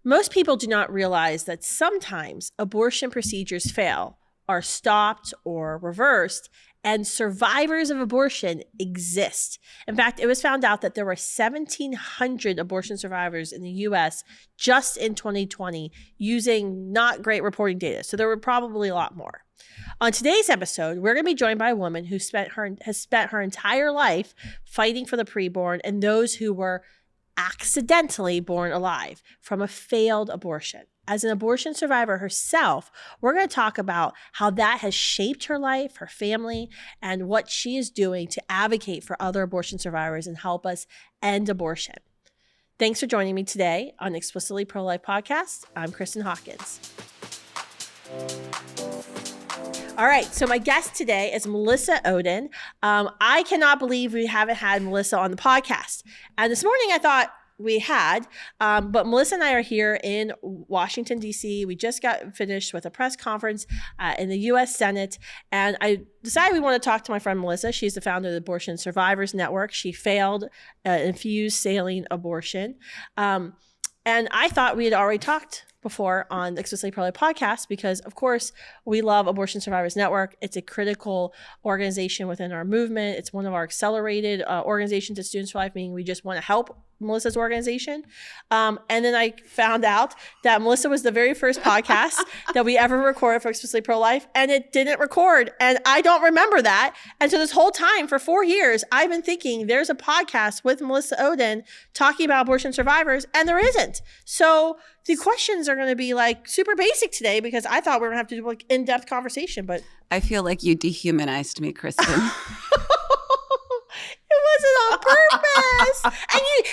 Most people do not realize that sometimes abortion procedures fail, are stopped or reversed, and survivors of abortion exist. In fact, it was found out that there were 1,700 abortion survivors in the US just in 2020 using not great reporting data. So there were probably a lot more. On today's episode, we're going to be joined by a woman who has spent her entire life fighting for the preborn and those who were accidentally born alive from a failed abortion. As an abortion survivor herself, we're going to talk about how that has shaped her life, her family, and what she is doing to advocate for other abortion survivors and help us end abortion. Thanks for joining me today on Explicitly Pro-Life Podcast. I'm Kristan Hawkins. All right, so my guest today is Melissa Ohden. I cannot believe we haven't had Melissa on the podcast. And this morning I thought we had, but Melissa and I are here in Washington, D.C. We just got finished with a press conference in the U.S. Senate, and I decided we want to talk to my friend Melissa. She's the founder of the Abortion Survivors Network. She failed infused saline abortion. And I thought we had already talked before on the Explicitly Pro-Life podcast because, of course, we love Abortion Survivors Network. It's a critical organization within our movement. It's one of our accelerated organizations at Students for Life, meaning we just want to help Melissa's organization. And then I found out that Melissa was the very first podcast that we ever recorded for Explicitly Pro-Life, and it didn't record. And I don't remember that. And so this whole time, for 4 years, I've been thinking there's a podcast with Melissa Ohden talking about abortion survivors, and there isn't. So the questions are going to be like super basic today because I thought we were going to have to do like in-depth conversation, but I feel like you dehumanized me, Kristan. It wasn't on purpose.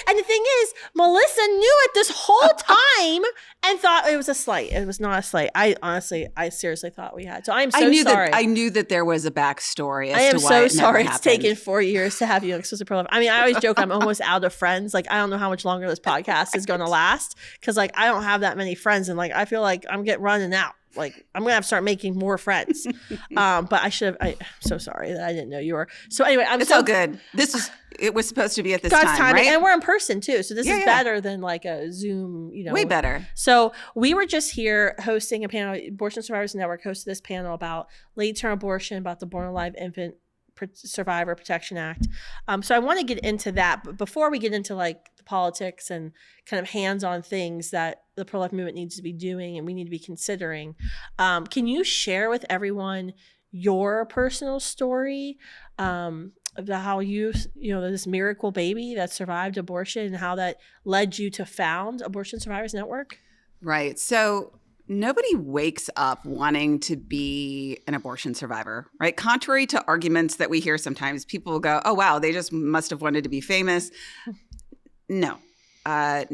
And the thing is, Melissa knew it this whole time and thought it was a slight. It was not a slight. I seriously thought we had. So I'm so sorry. I knew that there was a backstory I am to why so it sorry never it's happened. taken 4 years to have you on Explicitly Pro-Life. I mean, I always joke I'm almost out of friends. Like, I don't know how much longer this podcast is going to last because, like, I don't have that many friends. And, like, I feel like I'm running out. Like, I'm going to have to start making more friends. But I'm so sorry that I didn't know you were. So anyway, It's all good. It was supposed to be at this God's time, timing, right? and we're in person too. So this is Yeah. better than like a Zoom, Way better. So we were just here hosting a panel. Abortion Survivors Network hosted this panel about late-term abortion, about the Born Alive Infant Survivor Protection Act. So I want to get into that, but before we get into like the politics and kind of hands-on things that the pro-life movement needs to be doing and we need to be considering, can you share with everyone your personal story about how you know, this miracle baby that survived abortion and how that led you to found Abortion Survivors Network? Right. So nobody wakes up wanting to be an abortion survivor, right? Contrary to arguments that we hear sometimes, people will go, oh, wow, they just must have wanted to be famous. No, I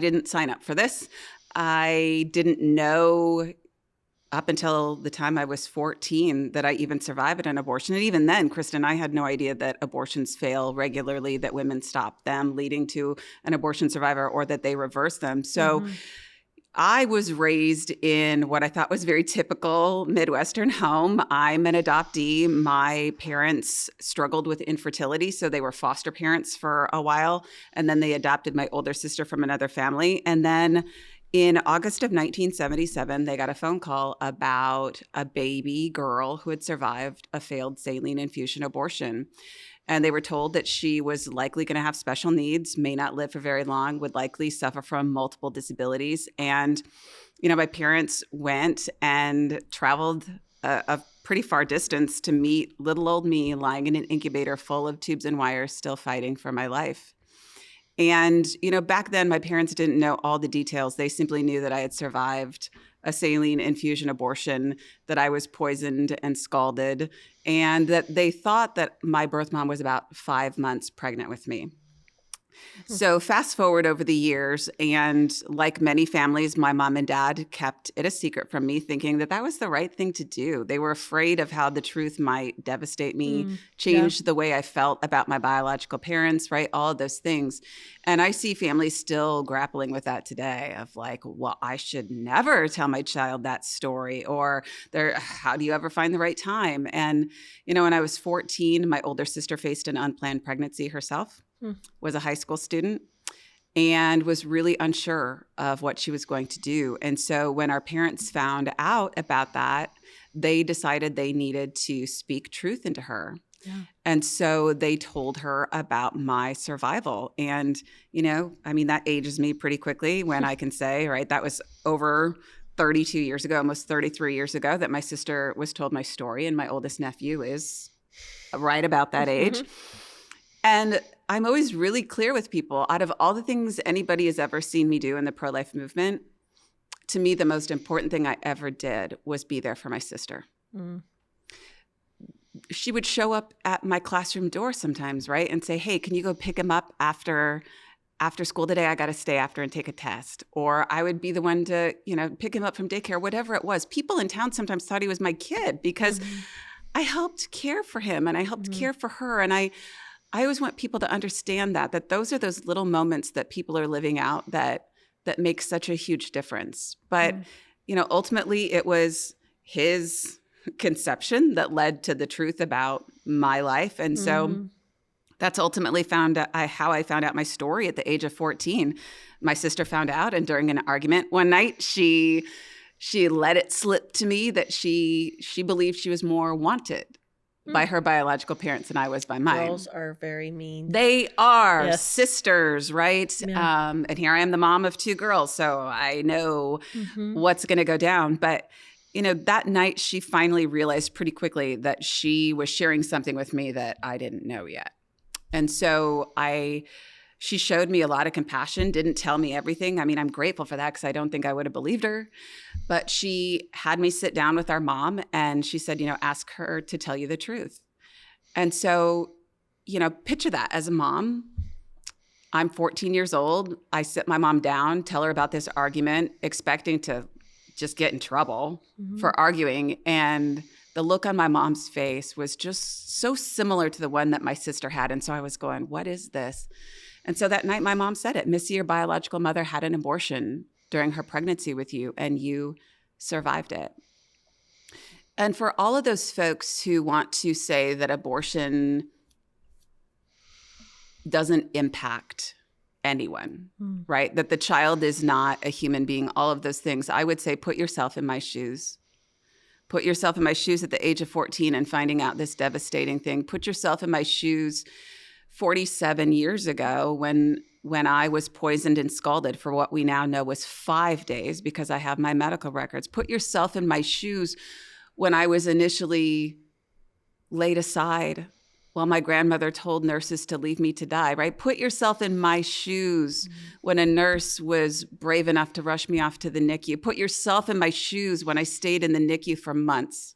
didn't sign up for this. I didn't know up until the time I was 14 that I even survived an abortion. And even then, Kristan, I had no idea that abortions fail regularly, that women stop them leading to an abortion survivor or that they reverse them. So I was raised in what I thought was very typical Midwestern home. I'm an adoptee. My parents struggled with infertility, so they were foster parents for a while. And then they adopted my older sister from another family. And then in August of 1977, they got a phone call about a baby girl who had survived a failed saline infusion abortion. And they were told that she was likely going to have special needs, may not live for very long, would likely suffer from multiple disabilities. And, you know, my parents went and traveled a pretty far distance to meet little old me lying in an incubator full of tubes and wires, still fighting for my life. And, you know, back then, my parents didn't know all the details. They simply knew that I had survived a saline infusion abortion, that I was poisoned and scalded, and that they thought that my birth mom was about 5 months pregnant with me. So fast forward over the years, and like many families, my mom and dad kept it a secret from me, thinking that that was the right thing to do. They were afraid of how the truth might devastate me, change the way I felt about my biological parents, right? All of those things. And I see families still grappling with that today of like, well, I should never tell my child that story, or how do you ever find the right time? And, you know, when I was 14, my older sister faced an unplanned pregnancy herself. Was a high school student. and was really unsure of what she was going to do. And so when our parents found out about that, they decided they needed to speak truth into her. Yeah. And so they told her about my survival. And, that ages me pretty quickly when I can say, right, that was over 32 years ago, almost 33 years ago, that my sister was told my story. And my oldest nephew is right about that age. And I'm always really clear with people, out of all the things anybody has ever seen me do in the pro-life movement, to me, the most important thing I ever did was be there for my sister. Mm. She would show up at my classroom door sometimes, right? And say, hey, can you go pick him up after school today? I got to stay after and take a test. Or I would be the one to, pick him up from daycare, whatever it was. People in town sometimes thought he was my kid because I helped care for him and I helped care for her. And I always want people to understand that those are those little moments that people are living out that make such a huge difference. But, ultimately it was his conception that led to the truth about my life. And so that's ultimately how I found out my story at the age of 14. My sister found out, and during an argument one night, she let it slip to me that she believed she was more wanted by her biological parents than I was by mine. Girls are very mean. They are. Yes. Sisters, right? Yeah. And here I am, the mom of 2 girls, so I know what's going to go down. But that night she finally realized pretty quickly that she was sharing something with me that I didn't know yet. And so she showed me a lot of compassion, didn't tell me everything. I mean, I'm grateful for that because I don't think I would have believed her. But she had me sit down with our mom and she said, ask her to tell you the truth. And so, picture that as a mom. I'm 14 years old. I sit my mom down, tell her about this argument, expecting to just get in trouble for arguing. And the look on my mom's face was just so similar to the one that my sister had. And so I was going, what is this? And so that night my mom said it, Missy, your biological mother had an abortion during her pregnancy with you and you survived it. And for all of those folks who want to say that abortion doesn't impact anyone, right? That the child is not a human being, all of those things. I would say put yourself in my shoes. Put yourself in my shoes at the age of 14 and finding out this devastating thing. Put yourself in my shoes 47 years ago when I was poisoned and scalded for what we now know was 5 days because I have my medical records. Put yourself in my shoes when I was initially laid aside while my grandmother told nurses to leave me to die, right? Put yourself in my shoes when a nurse was brave enough to rush me off to the NICU. Put yourself in my shoes when I stayed in the NICU for months.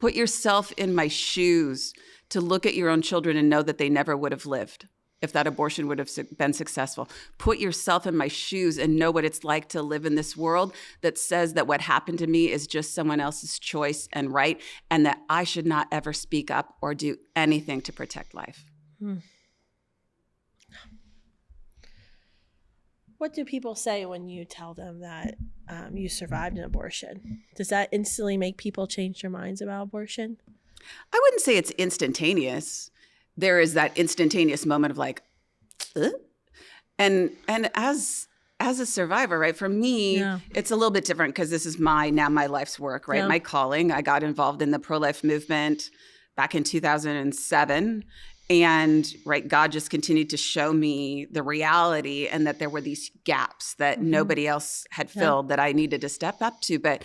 Put yourself in my shoes to look at your own children and know that they never would have lived if that abortion would have been successful. Put yourself in my shoes and know what it's like to live in this world that says that what happened to me is just someone else's choice and right, and that I should not ever speak up or do anything to protect life. What do people say when you tell them that you survived an abortion? Does that instantly make people change their minds about abortion? I wouldn't say it's instantaneous. There is that instantaneous moment of like, and as a survivor, right? For me, it's a little bit different because this is my life's work, right? My calling. I got involved in the pro-life movement back in 2007. And right, God just continued to show me the reality and that there were these gaps that nobody else had filled that I needed to step up to. But,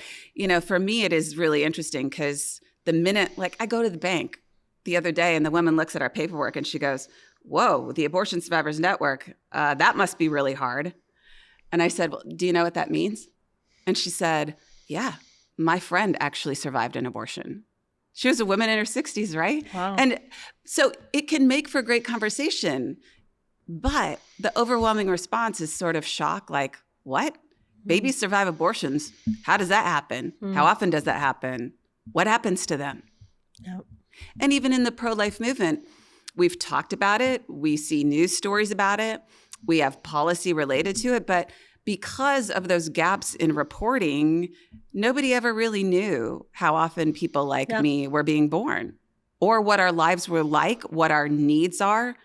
for me, it is really interesting because the minute, I go to the bank the other day and the woman looks at our paperwork and she goes, whoa, the Abortion Survivors Network, that must be really hard. And I said, well, do you know what that means? And she said, yeah, my friend actually survived an abortion. She was a woman in her 60s, right? Wow. And so it can make for great conversation, but the overwhelming response is sort of shock, like, what? Babies survive abortions. How does that happen? How often does that happen? What happens to them? Yep. And even in the pro-life movement, we've talked about it. We see news stories about it. We have policy related to it. But because of those gaps in reporting, nobody ever really knew how often people like me were being born or what our lives were like, what our needs are.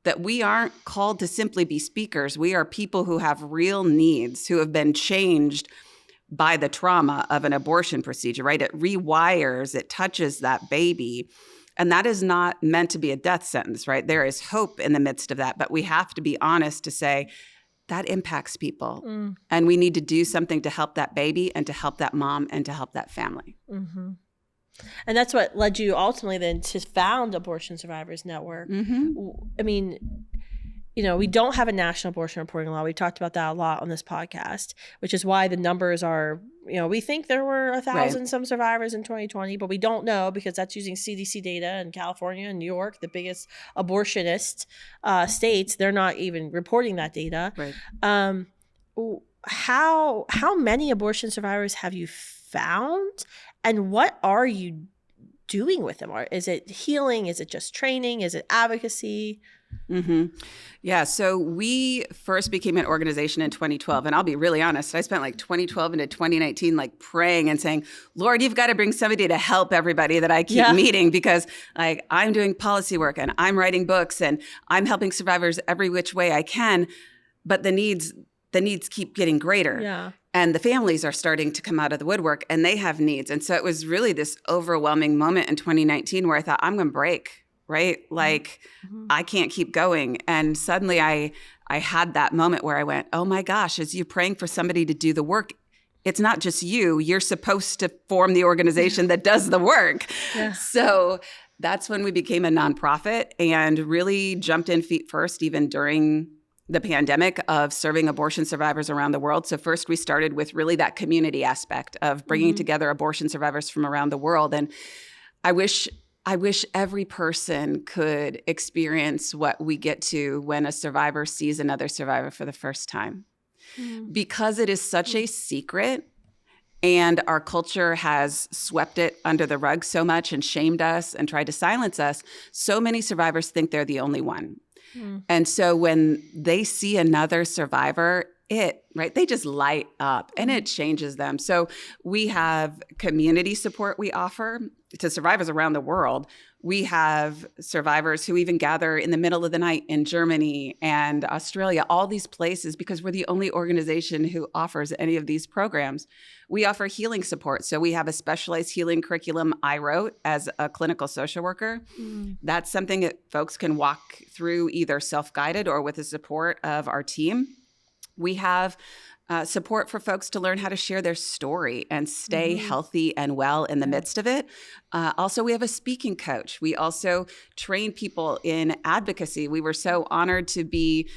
that we aren't called to simply be speakers. We are people who have real needs, who have been changed by the trauma of an abortion procedure, right? It rewires, it touches that baby. And that is not meant to be a death sentence, right? There is hope in the midst of that. But we have to be honest to say that impacts people. And we need to do something to help that baby and to help that mom and to help that family. Mm-hmm. And that's what led you ultimately then to found Abortion Survivors Network. I mean, you know, we don't have a national abortion reporting law. We talked about that a lot on this podcast, which is why the numbers are, you know, we think there were 1,000 some survivors in 2020, but we don't know because that's using CDC data in California and New York, the biggest abortionist states. They're not even reporting that data. Right. How many abortion survivors have you found, and what are you doing with them? Is it healing? Is it just training? Is it advocacy? Yeah. So we first became an organization in 2012. And I'll be really honest, I spent like 2012 into 2019, like praying and saying, Lord, you've got to bring somebody to help everybody that I keep meeting, because like I'm doing policy work and I'm writing books and I'm helping survivors every which way I can. But the needs keep getting greater. Yeah. And the families are starting to come out of the woodwork and they have needs. And so it was really this overwhelming moment in 2019 where I thought, I'm going to break. Right? Like I can't keep going. And suddenly I had that moment where I went, oh my gosh, as you're praying for somebody to do the work, it's not just you. You're supposed to form the organization that does the work. Yeah. So that's when we became a nonprofit and really jumped in feet first, even during the pandemic, of serving abortion survivors around the world. So first we started with really that community aspect of bringing together abortion survivors from around the world. And I wish every person could experience what we get to when a survivor sees another survivor for the first time. Because it is such a secret and our culture has swept it under the rug so much and shamed us and tried to silence us, so many survivors think they're the only one. And so when they see another survivor, they just light up and it changes them. So we have community support we offer to survivors around the world. We have survivors who even gather in the middle of the night in Germany and Australia, all these places, because we're the only organization who offers any of these programs. We offer healing support. So we have a specialized healing curriculum I wrote as a clinical social worker. That's something that folks can walk through either self-guided or with the support of our team. We have support for folks to learn how to share their story and stay healthy and well in the midst of it. Also, we have a speaking coach. We also train people in advocacy. We were so honored to be,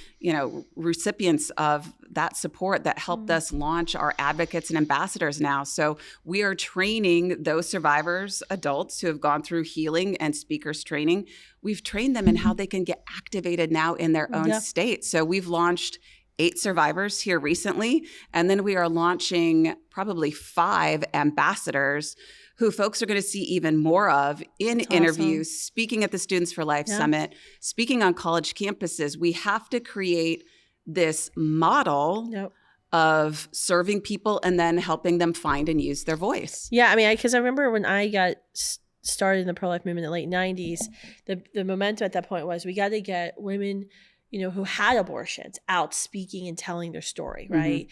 recipients of that support that helped us launch our advocates and ambassadors now. So we are training those survivors, adults who have gone through healing and speakers training. We've trained them in how they can get activated now in their own state. So we've launched 8 survivors here recently. And then we are launching probably 5 ambassadors who folks are going to see even more of in interviews, speaking at the Students for Life Summit, speaking on college campuses. We have to create this model of serving people and then helping them find and use their voice. Yeah, I mean, because I remember when I got started in the pro-life movement in the late 90s, the momentum at that point was we got to get women who had abortions out speaking and telling their story, right?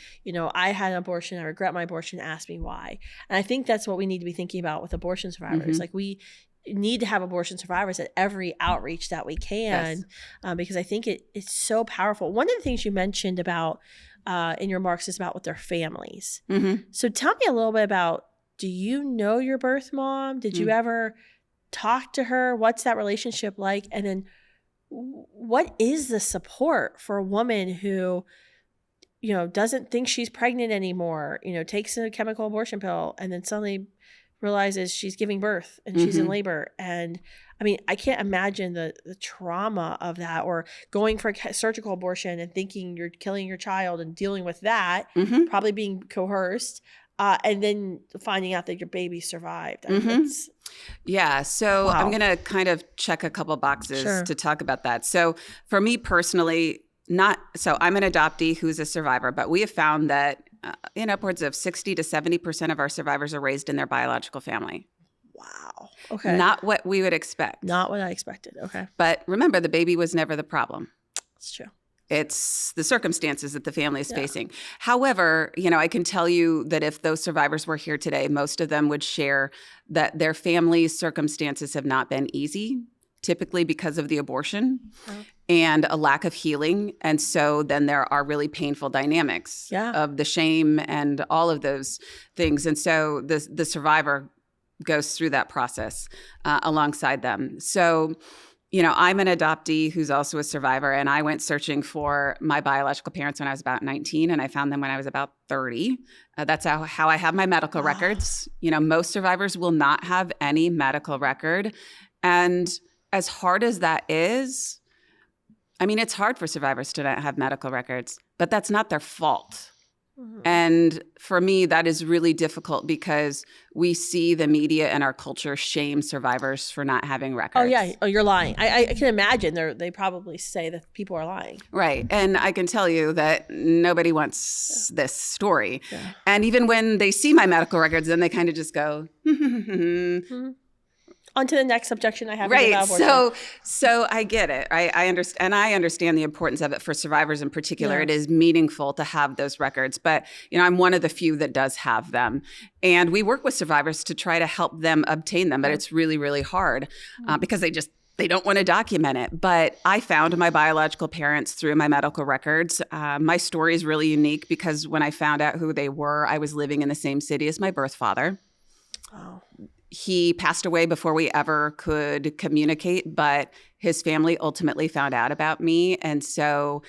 I had an abortion, I regret my abortion, ask me why. And I think that's what we need to be thinking about with abortion survivors. Like we need to have abortion survivors at every outreach that we can, because I think it's so powerful. One of the things you mentioned about in your remarks is about with their families. So tell me a little bit about, do you know your birth mom? Did you ever talk to her? What's that relationship like? And then what is the support for a woman who, doesn't think she's pregnant anymore, takes a chemical abortion pill and then suddenly realizes she's giving birth and she's in labor? And I mean, I can't imagine the trauma of that, or going for a surgical abortion and thinking you're killing your child and dealing with that, probably being coerced. And then finding out that your baby survived. So I'm going to kind of check a couple boxes to talk about that. So for me personally, I'm an adoptee who's a survivor, but we have found that in upwards of 60 to 70% of our survivors are raised in their biological family. Wow. Okay. Not what we would expect. Not what I expected. Okay. But remember, the baby was never the problem. That's true. It's the circumstances that the family is facing. However, I can tell you that if those survivors were here today, most of them would share that their family's circumstances have not been easy, typically because of the abortion and a lack of healing. And so then there are really painful dynamics of the shame and all of those things. And so the survivor goes through that process alongside them. So I'm an adoptee who's also a survivor, and I went searching for my biological parents when I was about 19, and I found them when I was about 30. That's how I have my medical records. Most survivors will not have any medical record. And as hard as that is, it's hard for survivors to not have medical records, but that's not their fault. Mm-hmm. And for me, that is really difficult because we see the media and our culture shame survivors for not having records. Oh, yeah. Oh, you're lying. I can imagine they probably say that people are lying. Right. And I can tell you that nobody wants this story. Yeah. And even when they see my medical records, then they kind of just go, mm-hmm. On to the next objection I have. Right. So I get it. I understand. And I understand the importance of it for survivors in particular. Yeah. It is meaningful to have those records. But, I'm one of the few that does have them. And we work with survivors to try to help them obtain them. But it's really, really hard because they don't want to document it. But I found my biological parents through my medical records. My story is really unique because when I found out who they were, I was living in the same city as my birth father. Oh. He passed away before we ever could communicate, but his family ultimately found out about me. And so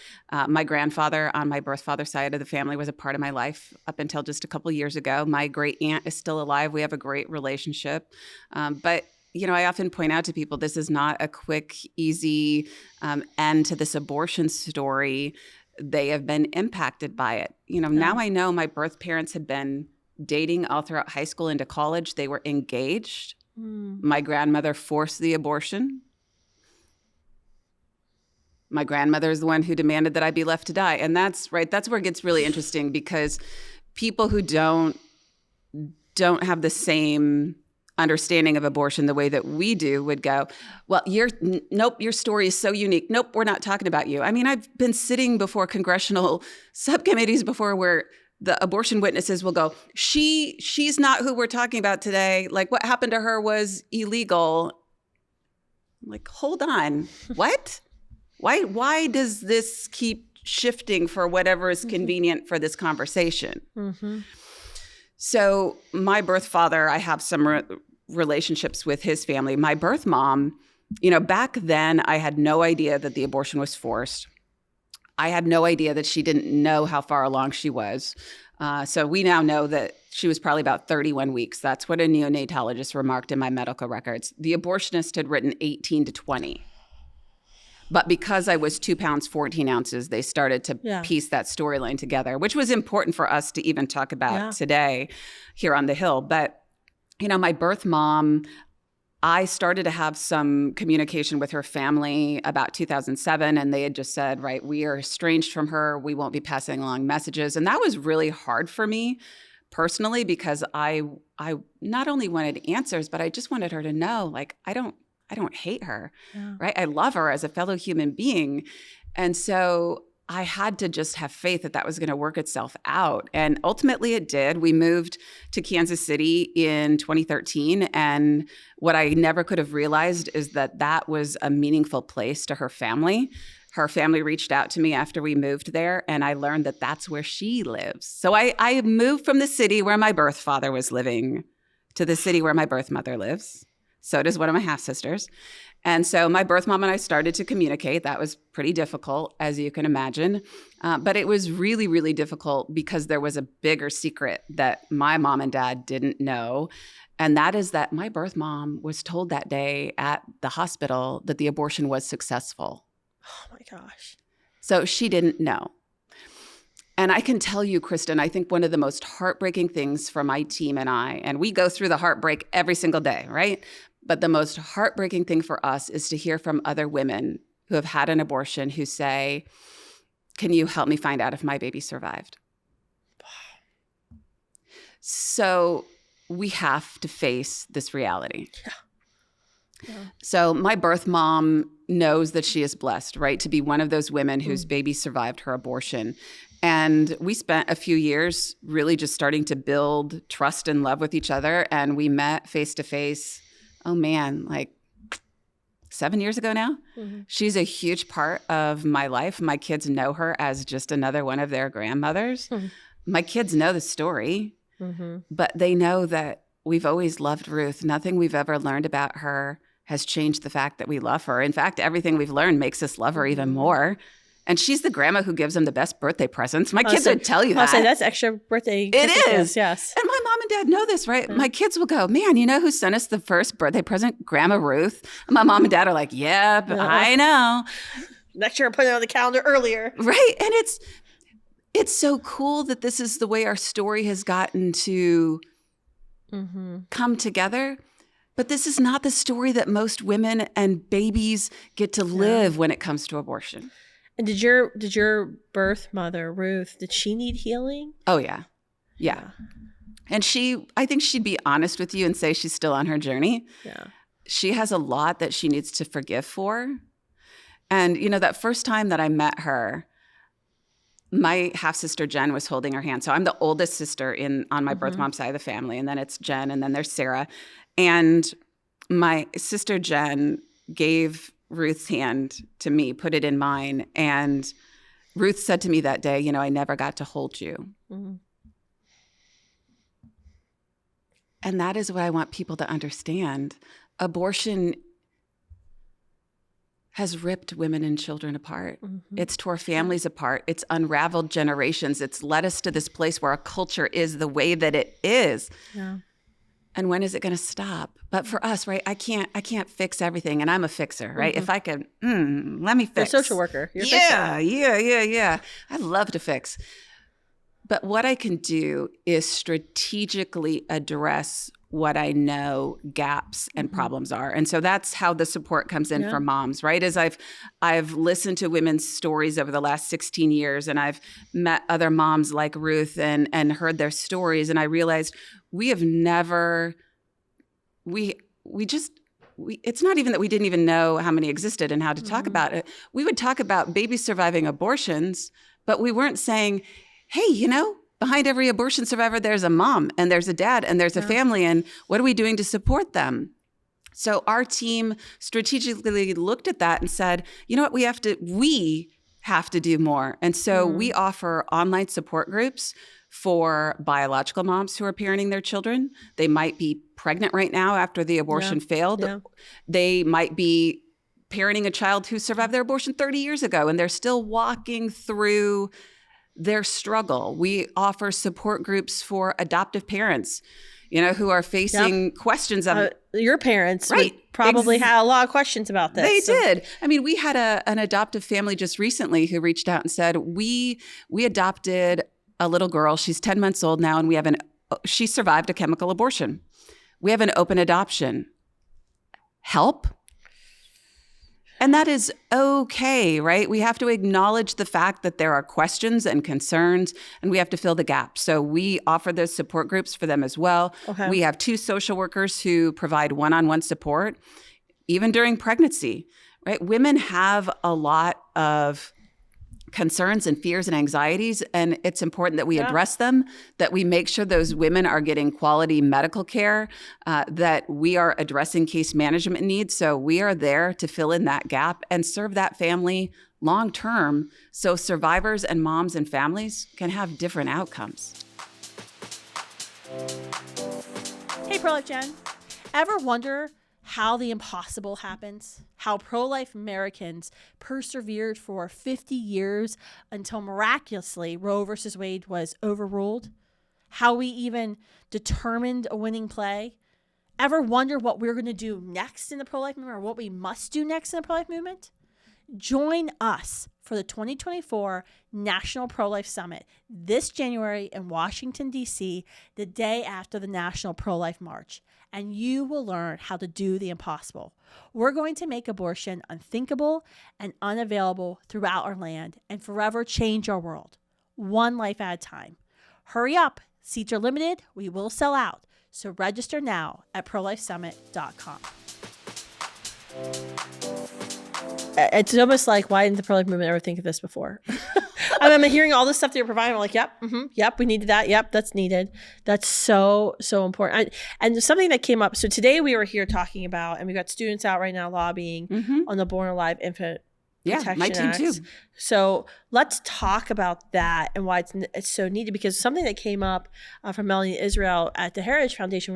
my grandfather on my birth father's side of the family was a part of my life up until just a couple years ago. My great aunt is still alive. We have a great relationship. But I often point out to people, this is not a quick, easy end to this abortion story. They have been impacted by it. Now I know my birth parents had been dating all throughout high school into college. They were engaged. My grandmother forced the abortion. My grandmother is the one who demanded that I be left to die. And that's where it gets really interesting because people who don't have the same understanding of abortion the way that we do would go, well, your story is so unique. Nope, we're not talking about you. I've been sitting before congressional subcommittees before where the abortion witnesses will go, she's not who we're talking about today. Like, what happened to her was illegal. I'm like, hold on, what? Why does this keep shifting for whatever is convenient for this conversation? Mm-hmm. So my birth father, I have some relationships with his family. My birth mom, back then I had no idea that the abortion was forced. I had no idea that she didn't know how far along she was. So we now know that she was probably about 31 weeks. That's what a neonatologist remarked in my medical records. The abortionist had written 18 to 20. But because I was 2 pounds, 14 ounces, they started to piece that storyline together, which was important for us to even talk about today here on the Hill. But, my birth mom, I started to have some communication with her family about 2007, and they had just said, right, we are estranged from her. We won't be passing along messages. And that was really hard for me personally because I not only wanted answers, but I just wanted her to know, like, I don't hate her, right? I love her as a fellow human being. And so I had to just have faith that was going to work itself out. And ultimately it did. We moved to Kansas City in 2013. And what I never could have realized is that was a meaningful place to her family. Her family reached out to me after we moved there, and I learned that that's where she lives. So I moved from the city where my birth father was living to the city where my birth mother lives. So does one of my half-sisters. And so my birth mom and I started to communicate. That was pretty difficult, as you can imagine. But it was really, really difficult because there was a bigger secret that my mom and dad didn't know. And that is that my birth mom was told that day at the hospital that the abortion was successful. Oh my gosh. So she didn't know. And I can tell you, Kristan, I think one of the most heartbreaking things for my team and we go through the heartbreak every single day, right? But the most heartbreaking thing for us is to hear from other women who have had an abortion who say, can you help me find out if my baby survived? So we have to face this reality. Yeah. So my birth mom knows that she is blessed, right, to be one of those women whose baby survived her abortion. And we spent a few years really just starting to build trust and love with each other. And we met face to face, oh man, like 7 years ago now. Mm-hmm. She's a huge part of my life. My kids know her as just another one of their grandmothers. Mm-hmm. My kids know the story, Mm-hmm. but they know that we've always loved Ruth. Nothing we've ever learned about her has changed the fact that we love her. In fact, everything we've learned makes us love her even more. And she's the grandma who gives them the best birthday presents. My kids would tell you that. I'll say that's extra birthday. It is. Yes. And my mom and dad know this, right? My kids will go, man, you know who sent us the first birthday present? Grandma Ruth. And my mom and dad are like, yeah, I know. Next year, I'll put it on the calendar earlier. Right. And it's so cool that this is the way our story has gotten to come together. But this is not the story that most women and babies get to live when it comes to abortion. And did your birth mother, Ruth, did she need healing? Oh, yeah. Yeah. And I think she'd be honest with you and say she's still on her journey. Yeah. She has a lot that she needs to forgive for. And, you know, that first time that I met her, my half-sister Jen was holding her hand. So I'm the oldest sister on my birth mom's side of the family. And then it's Jen, and then there's Sarah. And my sister Jen gave Ruth's hand to me, put it in mine. And Ruth said to me that day, you know, I never got to hold you. Mm-hmm. And that is what I want people to understand. Abortion has ripped women and children apart. Mm-hmm. It's tore families apart. It's unraveled generations. It's led us to this place where our culture is the way that it is. Yeah. And when is it going to stop? But for us, right, I can't fix everything. And I'm a fixer, right? If I could, let me fix. You're a social worker. You're a fixer. Yeah. I love to fix. But what I can do is strategically address what I know gaps and problems are. And so that's how the support comes in for moms, right? As I've listened to women's stories over the last 16 years, and I've met other moms like Ruth and heard their stories, and I realized it's not even that we didn't even know how many existed and how to talk about it. We would talk about babies surviving abortions, but we weren't saying, hey, you know, behind every abortion survivor, there's a mom and there's a dad and there's a family. And what are we doing to support them? So our team strategically looked at that and said, you know what, we have to do more. And so we offer online support groups for biological moms who are parenting their children. They might be pregnant right now after the abortion failed. Yeah. They might be parenting a child who survived their abortion 30 years ago, and they're still walking through their struggle. We offer support groups for adoptive parents, you know, who are facing questions of your parents probably had a lot of questions about this. They did. I mean, we had an adoptive family just recently who reached out and said, we adopted a little girl. She's 10 months old now, and she survived a chemical abortion. We have an open adoption. Help? And that is okay, right? We have to acknowledge the fact that there are questions and concerns, and we have to fill the gaps. So we offer those support groups for them as well. Okay. We have 2 social workers who provide one-on-one support, even during pregnancy, right? Women have a lot of concerns and fears and anxieties, and it's important that we address them, that we make sure those women are getting quality medical care, that we are addressing case management needs. So we are there to fill in that gap and serve that family long term so survivors and moms and families can have different outcomes. Hey, Pro-Life Jen, ever wonder how the impossible happens? How pro-life Americans persevered for 50 years until miraculously Roe versus Wade was overruled? How we even determined a winning play? Ever wonder what we're going to do next in the pro-life movement, or what we must do next in the pro-life movement? Join us for the 2024 National Pro-Life Summit this January in Washington, D.C., the day after the National Pro-Life March, and you will learn how to do the impossible. We're going to make abortion unthinkable and unavailable throughout our land and forever change our world, one life at a time. Hurry up. Seats are limited. We will sell out. So register now at prolifesummit.com. It's almost like, why didn't the pro-life movement ever think of this before? I'm hearing all this stuff that you're providing. I'm like, yep, we needed that. Yep, that's needed. That's so important. And something that came up. So today we were here talking about, and we've got students out right now lobbying on the Born Alive Infant Protection my team Act. too. So let's talk about that and why it's so needed, because something that came up from Melanie Israel at the Heritage Foundation,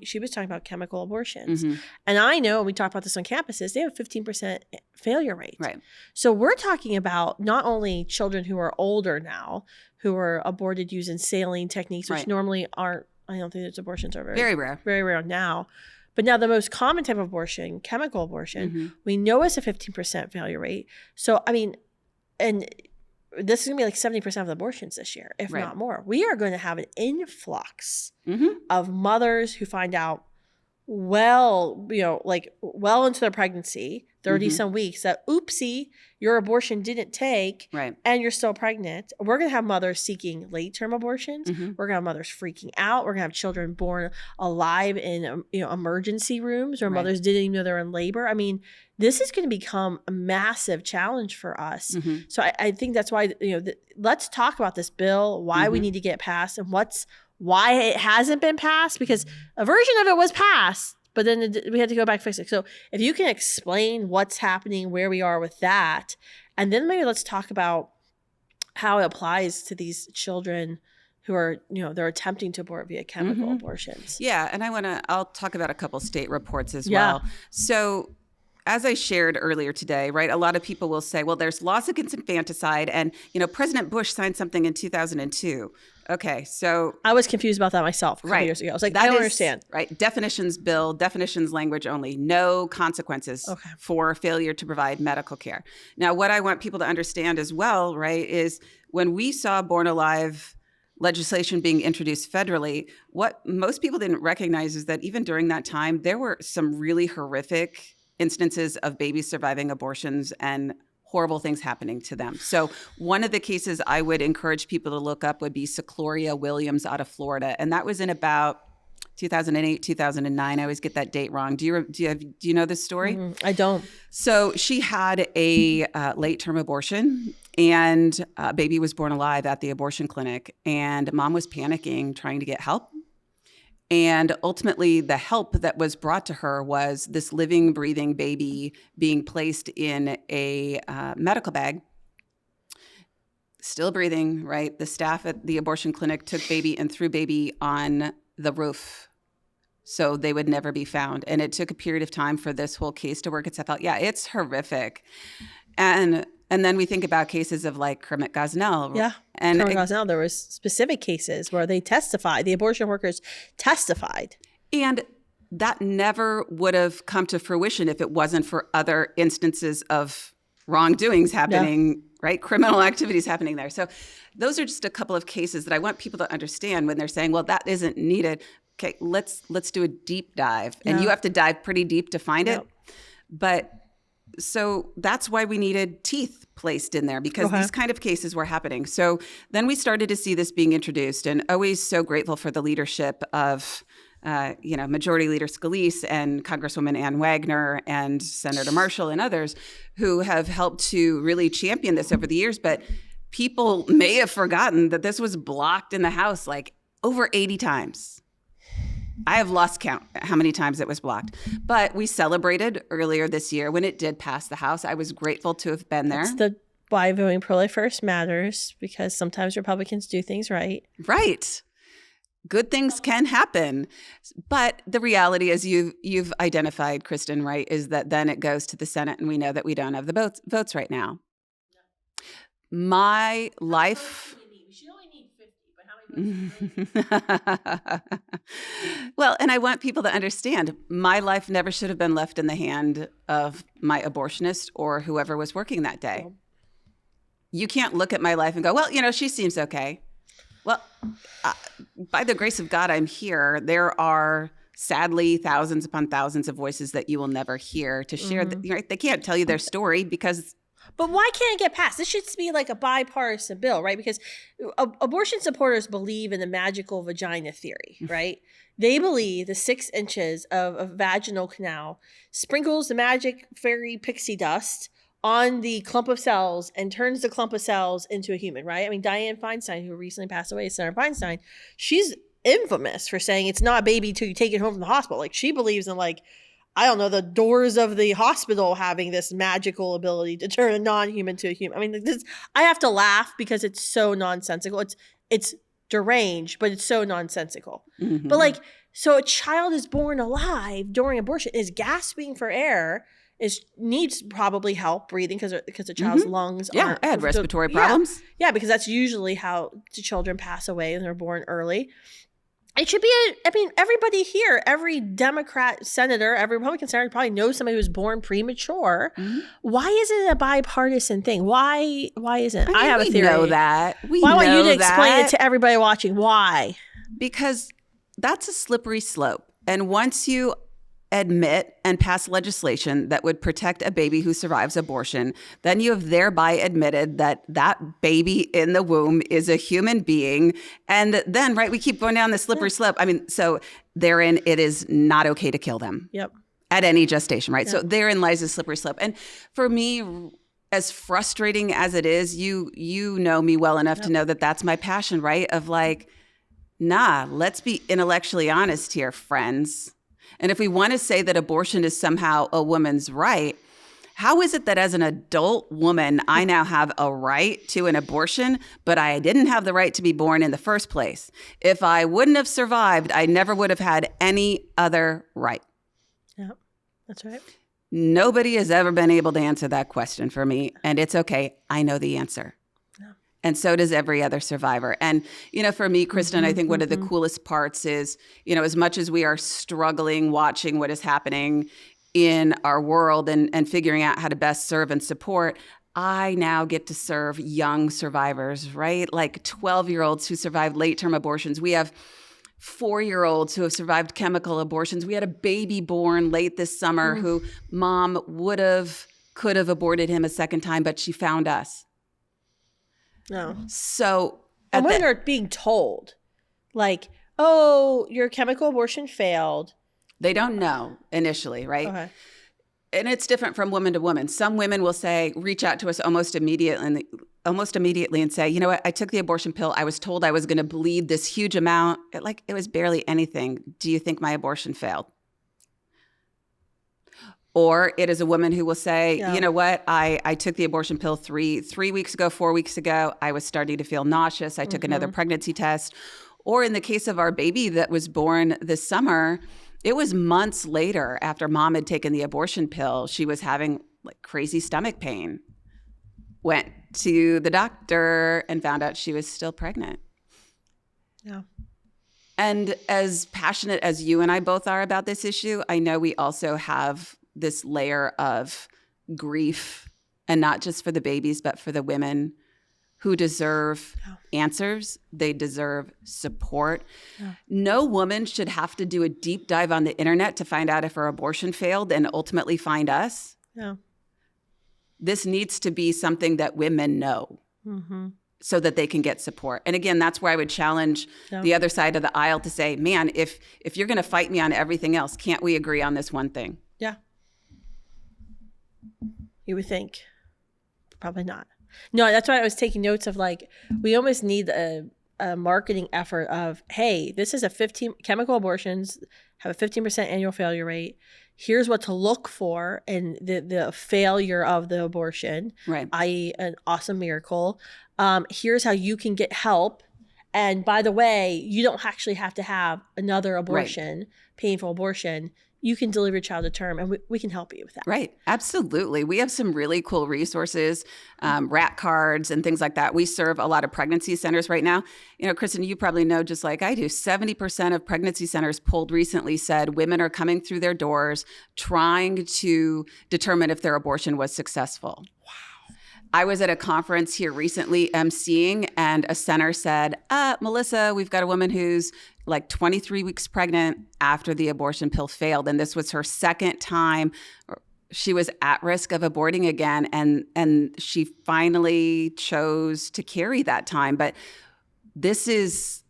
she was talking about chemical abortions. And I know, and we talk about this on campuses, they have a 15% failure rate. Right. So we're talking about not only children who are older now, who are aborted using saline techniques, which normally aren't, I don't think those abortions are very rare now. But now the most common type of abortion, chemical abortion, we know is a 15% failure rate. So, I mean, and this is going to be like 70% of the abortions this year, if not more. We are going to have an influx of mothers who find out well into their pregnancy, 30 some weeks, that oopsie, your abortion didn't take, and you're still pregnant. We're going to have mothers seeking late-term abortions. We're going to have mothers freaking out. We're going to have children born alive in emergency rooms where mothers didn't even know they're in labor. I mean, this is going to become a massive challenge for us. So I think that's why, let's talk about this bill, why we need to get passed, and why it hasn't been passed, because a version of it was passed, but then we had to go back and fix it. So if you can explain what's happening, where we are with that, and then maybe let's talk about how it applies to these children who are, they're attempting to abort via chemical abortions. Yeah, and I'll talk about a couple state reports as well. So as I shared earlier today, right, a lot of people will say, well, there's laws against infanticide, and, President Bush signed something in 2002. Okay, so I was confused about that myself a couple years ago. I was like, I don't understand. Right, definitions language only, no consequences for failure to provide medical care. Now, what I want people to understand as well, right, is when we saw Born Alive legislation being introduced federally, what most people didn't recognize is that even during that time, there were some really horrific instances of babies surviving abortions and horrible things happening to them. So one of the cases I would encourage people to look up would be Secloria Williams out of Florida. And that was in about 2008, 2009. I always get that date wrong. Do you know this story? I don't. So she had a late-term abortion, and a baby was born alive at the abortion clinic. And mom was panicking, trying to get help. And ultimately, the help that was brought to her was this living, breathing baby being placed in a medical bag, still breathing, right? The staff at the abortion clinic took baby and threw baby on the roof so they would never be found. And it took a period of time for this whole case to work itself out. Yeah, it's horrific. And then we think about cases of like Kermit Gosnell. Yeah. And Kermit Gosnell, there was specific cases where they testified, the abortion workers testified. And that never would have come to fruition if it wasn't for other instances of wrongdoings happening, right? Criminal activities happening there. So those are just a couple of cases that I want people to understand when they're saying, well, that isn't needed. Okay, let's do a deep dive. And you have to dive pretty deep to find it. But so that's why we needed teeth placed in there, because these kind of cases were happening. So then we started to see this being introduced, and always so grateful for the leadership of, Majority Leader Scalise and Congresswoman Ann Wagner and Senator Marshall and others who have helped to really champion this over the years. But people may have forgotten that this was blocked in the House like over 80 times. I have lost count how many times it was blocked. But we celebrated earlier this year when it did pass the House. I was grateful to have been there. That's why voting pro-life first matters, because sometimes Republicans do things right. Right. Good things can happen. But the reality, as you've identified, Kristan, right, is that then it goes to the Senate, and we know that we don't have the votes right now. My life... Well, and I want people to understand, my life never should have been left in the hand of my abortionist or whoever was working that day. You can't look at my life and go, well, she seems okay. Well, by the grace of God, I'm here. There are sadly thousands upon thousands of voices that you will never hear to share. Right? They can't tell you their story because But why can't it get passed? This should be like a bipartisan bill, right? Because abortion supporters believe in the magical vagina theory, right? They believe the 6 inches of a vaginal canal sprinkles the magic fairy pixie dust on the clump of cells and turns the clump of cells into a human, right? I mean, Dianne Feinstein, who recently passed away, Senator Feinstein, she's infamous for saying it's not a baby till you take it home from the hospital. Like, she believes in, like, I don't know, the doors of the hospital having this magical ability to turn a non-human to a human. I mean, I have to laugh because it's so nonsensical. It's deranged, but it's so nonsensical. Mm-hmm. But like, so a child is born alive during abortion, is gasping for air, needs probably help breathing because the child's lungs I had respiratory problems. Yeah, because that's usually how the children pass away when they're born early. It should be everybody here, every Democrat senator, every Republican senator probably knows somebody who's born premature. Mm-hmm. Why isn't it a bipartisan thing? Why isn't it? I have a theory. We know that. Why want you to explain it to everybody watching? Why? Because that's a slippery slope. And once you admit and pass legislation that would protect a baby who survives abortion, then you have thereby admitted that that baby in the womb is a human being. And then, right, we keep going down the slippery slope. I mean, so therein, it is not okay to kill them. Yep. At any gestation, right? Yep. So therein lies the slippery slope. And for me, as frustrating as it is, you know me well enough to know that that's my passion, right? Of like, nah, let's be intellectually honest here, friends. And if we want to say that abortion is somehow a woman's right, how is it that as an adult woman, I now have a right to an abortion, but I didn't have the right to be born in the first place? If I wouldn't have survived, I never would have had any other right. Yeah, that's right. Nobody has ever been able to answer that question for me, and it's okay. I know the answer. And so does every other survivor. And, for me, Kristan, I think one of the coolest parts is, as much as we are struggling watching what is happening in our world and figuring out how to best serve and support, I now get to serve young survivors, right? Like 12-year-olds who survived late-term abortions. We have 4-year-olds who have survived chemical abortions. We had a baby born late this summer who mom could have aborted him a second time, but she found us. No. So and when they're being told, like, oh, your chemical abortion failed. They don't know initially, right? Okay. And it's different from woman to woman. Some women will reach out to us almost immediately and say, you know what, I took the abortion pill. I was told I was going to bleed this huge amount. It was barely anything. Do you think my abortion failed? Or it is a woman who will say, you know what, I took the abortion pill 3 weeks ago, 4 weeks ago. I was starting to feel nauseous. I took another pregnancy test. Or in the case of our baby that was born this summer, it was months later after mom had taken the abortion pill. She was having like crazy stomach pain. Went to the doctor and found out she was still pregnant. Yeah. And as passionate as you and I both are about this issue, I know we also have this layer of grief, and not just for the babies, but for the women who deserve answers. They deserve support. Yeah. No woman should have to do a deep dive on the internet to find out if her abortion failed and ultimately find us. Yeah. This needs to be something that women know so that they can get support. And again, that's where I would challenge the other side of the aisle to say, man, if you're going to fight me on everything else, can't we agree on this one thing? Yeah. You would think. Probably not. No, that's why I was taking notes of like, we almost need a marketing effort of, hey, this is chemical abortions have a 15% annual failure rate. Here's what to look for in the failure of the abortion, right? i.e. an awesome miracle. Here's how you can get help. And by the way, you don't actually have to have another abortion, painful abortion. You can deliver your child to term, and we can help you with that. Right. Absolutely. We have some really cool resources, rat cards and things like that. We serve a lot of pregnancy centers right now. Kristan, you probably know just like I do, 70% of pregnancy centers polled recently said women are coming through their doors trying to determine if their abortion was successful. Wow. I was at a conference here recently emceeing, and a center said, Melissa, we've got a woman who's like 23 weeks pregnant after the abortion pill failed. And this was her second time. she was at risk of aborting again, and she finally chose to carry that time. But this is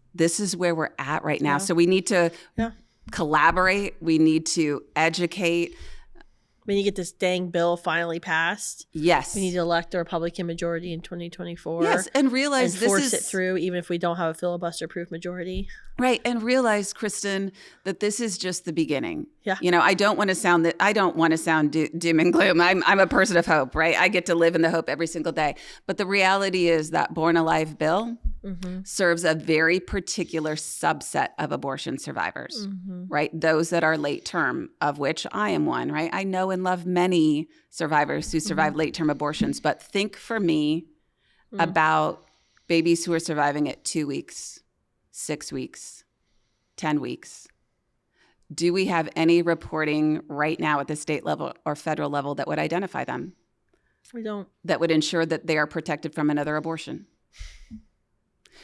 where we're at right now. So we need to collaborate. We need to educate. We need to get this dang bill finally passed. Yes. We need to elect a Republican majority in 2024. Yes, and realize and force it through, even if we don't have a filibuster-proof majority. Right, and realize, Kristan, that this is just the beginning. Yeah. I don't want to sound doom and gloom. I'm a person of hope, right? I get to live in the hope every single day. But the reality is that Born Alive bill serves a very particular subset of abortion survivors, right? Those that are late term, of which I am one, right? I know and love many survivors who survived late term abortions, but think for me about babies who are surviving at 2 weeks, 6 weeks, 10 weeks. Do we have any reporting right now at the state level or federal level that would identify them? We don't. That would ensure that they are protected from another abortion.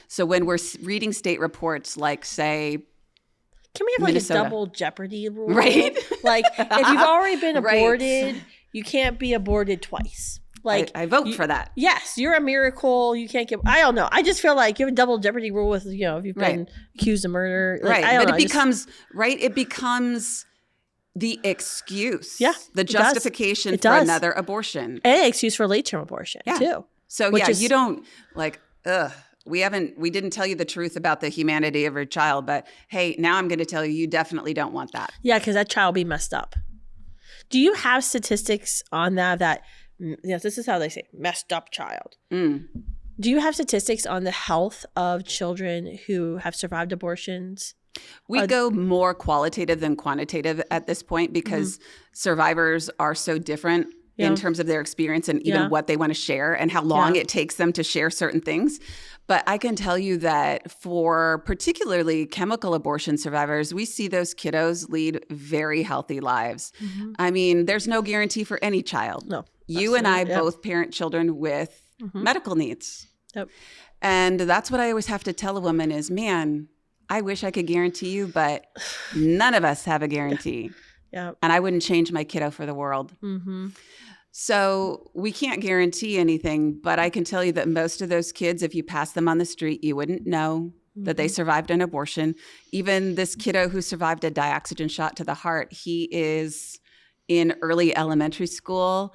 So when we're reading state reports like, say, can we have Minnesota, like a double jeopardy rule? Right. Like if you've already been aborted, you can't be aborted twice. Like I vote for that. Yes, you're a miracle. You can't get. I don't know. I just feel like you have a double jeopardy rule with if you've been accused of murder. Like, right, but it becomes It becomes the excuse. Yeah, the justification for another abortion, and an excuse for late term abortion too. So you don't like. We didn't tell you the truth about the humanity of your child, but hey, now I'm going to tell you, you definitely don't want that. Yeah, because that child will be messed up. Do you have statistics on that? Yes, this is how they say messed up child. Do you have statistics on the health of children who have survived abortions? We go more qualitative than quantitative at this point because survivors are so different in terms of their experience and even what they want to share and how long it takes them to share certain things. But I can tell you that for particularly chemical abortion survivors, we see those kiddos lead very healthy lives. I mean, there's no guarantee for any child. No. You and I both parent children with medical needs. Yep. And that's what I always have to tell a woman is, man, I wish I could guarantee you, but none of us have a guarantee. Yeah. And I wouldn't change my kiddo for the world. So we can't guarantee anything, but I can tell you that most of those kids, if you pass them on the street, you wouldn't know that they survived an abortion. Even this kiddo who survived a dioxygen shot to the heart, he is in early elementary school.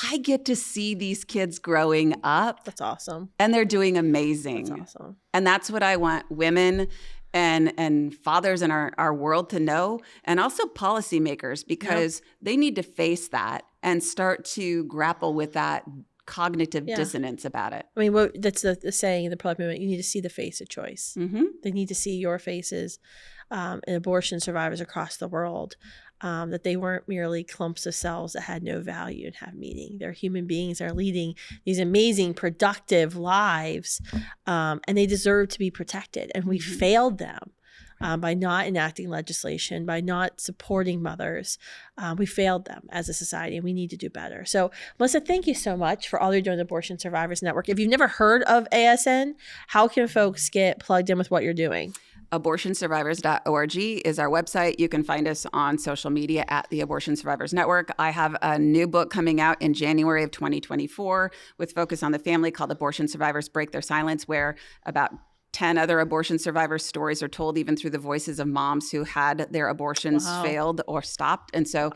I get to see these kids growing up. That's awesome. And they're doing amazing. That's awesome. And that's what I want women and fathers in our world to know, and also policymakers, because they need to face that and start to grapple with that cognitive dissonance about it. I mean, that's the saying in the pro-life movement, you need to see the face of choice. They need to see your faces in abortion survivors across the world, that they weren't merely clumps of cells that had no value and have meaning. They're human beings that are leading these amazing, productive lives, and they deserve to be protected. And we failed them by not enacting legislation, by not supporting mothers. We failed them as a society, and we need to do better. So, Melissa, thank you so much for all you're doing with Abortion Survivors Network. If you've never heard of ASN, how can folks get plugged in with what you're doing? Abortionsurvivors.org is our website. You can find us on social media at the Abortion Survivors Network. I have a new book coming out in January of 2024 with focus on the family called Abortion Survivors Break Their Silence, where about 10 other abortion survivors' stories are told even through the voices of moms who had their abortions failed or stopped. And so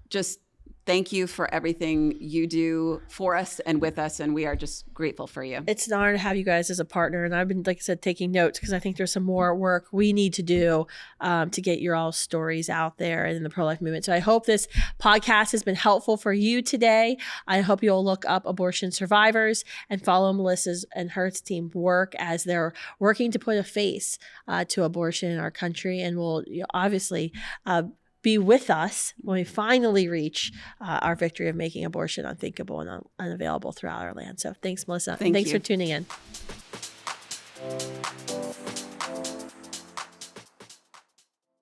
just thank you for everything you do for us and with us, and we are just grateful for you. It's an honor to have you guys as a partner, and I've been, like I said, taking notes because I think there's some more work we need to do to get your all stories out there in the pro-life movement. So I hope this podcast has been helpful for you today. I hope you'll look up abortion survivors and follow Melissa's and her team work as they're working to put a face to abortion in our country, and will obviously be with us when we finally reach our victory of making abortion unthinkable and unavailable throughout our land. So thanks, Melissa. Thanks for tuning in.